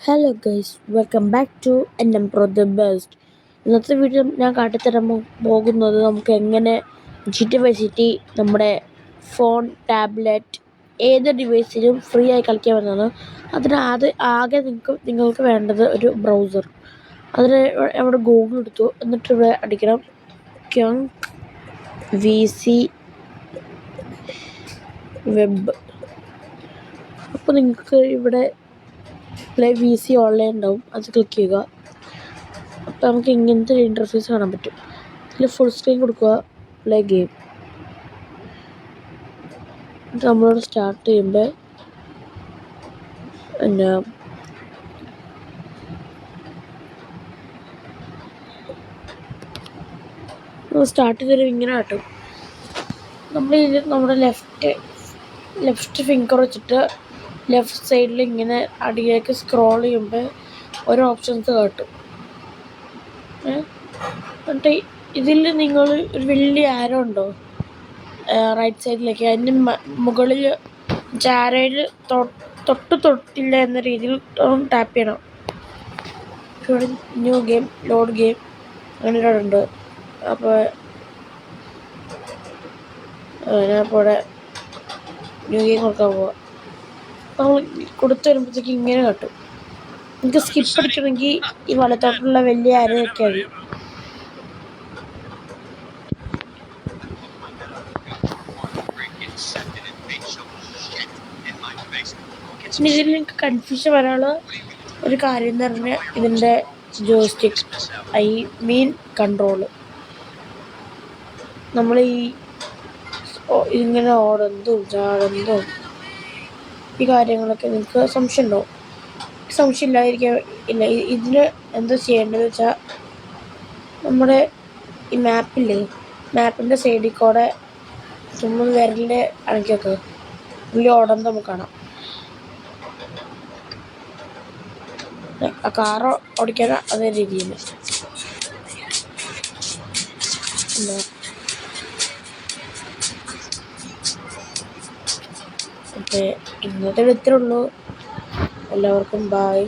Hello guys, welcome back to N pro the best. ഇന്നത്തെ video ഞാൻ കാട്ടിത്തരാൻ പോകുന്നത് നമുക്ക് എങ്ങനെ GTA നമ്മുടെ ഫോൺ, ടാബ്ലറ്റ്, ഏത് ഡിവൈസിലും ഫ്രീ ആയി കളിക്കാമെന്നാണ്. ആകെ നിങ്ങൾക്ക് വേണ്ടത് ഒരു ബ്രൗസർ. അതിന് അവിടെ ഗൂഗിൾ എടുത്തു, എന്നിട്ട് ഇവിടെ അടിക്കണം ക്യോങ് VC വെബ്. അപ്പോൾ നിങ്ങൾക്ക് ഇവിടെ പ്ലേ VC ഓൺലൈൻ ഉണ്ടാവും, അത് ക്ലിക്ക് ചെയ്യുക. അപ്പോൾ നമുക്ക് ഇങ്ങനത്തെ ഒരു ഇൻ്റർഫേസ് കാണാൻ പറ്റും. ഇതിൽ ഫുൾ സ്ക്രീൻ കൊടുക്കുക, പ്ലേ ഗെയിം. എന്നിട്ട് നമ്മളോട് സ്റ്റാർട്ട് ചെയ്യുമ്പോൾ പിന്നെ സ്റ്റാർട്ട് ചെയ്തൊരു ഇങ്ങനെ കാട്ടും. നമ്മുടെ ലെഫ്റ്റ് ഫിംഗർ വെച്ചിട്ട് ലെഫ്റ്റ് സൈഡിൽ ഇങ്ങനെ അടിയിലേക്ക് സ്ക്രോൾ ചെയ്യുമ്പോൾ ഓരോ ഓപ്ഷൻസ് കാട്ടും. എന്നിട്ട് ഇതിൽ നിങ്ങൾ ഒരു വലിയ ആരോ ഉണ്ടോ റൈറ്റ് സൈഡിലേക്ക്, അതിന് മുകളിൽ ചാരയിൽ തൊട്ടില്ല എന്ന രീതിയിൽ ടാപ്പ് ചെയ്യണം. ഇവിടെ ന്യൂ ഗെയിം, ലോഡ് ഗെയിം അങ്ങനെ ഒരുപാടുണ്ട്. അപ്പോൾ ഞാനിപ്പോൾ ന്യൂ ഗെയിം കൊടുക്കാൻ പോവാം. നമ്മൾ കൊടുത്തു വരുമ്പോഴത്തേക്ക് ഇങ്ങനെ കാട്ടും. നിങ്ങൾക്ക് സ്കിപ്പ് അടിക്കണമെങ്കിൽ ഈ വലത്തോട്ടുള്ള വലിയ അരയൊക്കെ മതി. ഇനി ഇതിൽ നിങ്ങൾക്ക് കൺഫ്യൂഷൻ വരാനുള്ള ഒരു കാര്യം എന്ന് പറഞ്ഞാൽ ഇതിൻ്റെ ജോയ്സ്റ്റിക്ക്, കൺട്രോള്. നമ്മൾ ഇങ്ങനെ ഓടുന്നതും ചാടുന്നതും ഈ കാര്യങ്ങളൊക്കെ നിങ്ങൾക്ക് സംശയം ഉണ്ടാവും. സംശയം ഇല്ലാതിരിക്കാൻ ഇല്ല. ഇതിന് എന്താ ചെയ്യേണ്ടതെന്ന് വെച്ചാൽ, നമ്മുടെ ഈ മാപ്പിൻ്റെ സൈഡിൽ കൂടെ ചുമ്മാ വിരലിൻ്റെ അണക്കൊക്കെ വലിയ ഓടുന്നത് നമുക്ക് കാണാം. ആ കാറ് ഓടിക്കാൻ അതേ രീതിയിൽ ഇന്നത്തെ ഇത്രേ ഉള്ളൂ. എല്ലാവർക്കും ബായ്.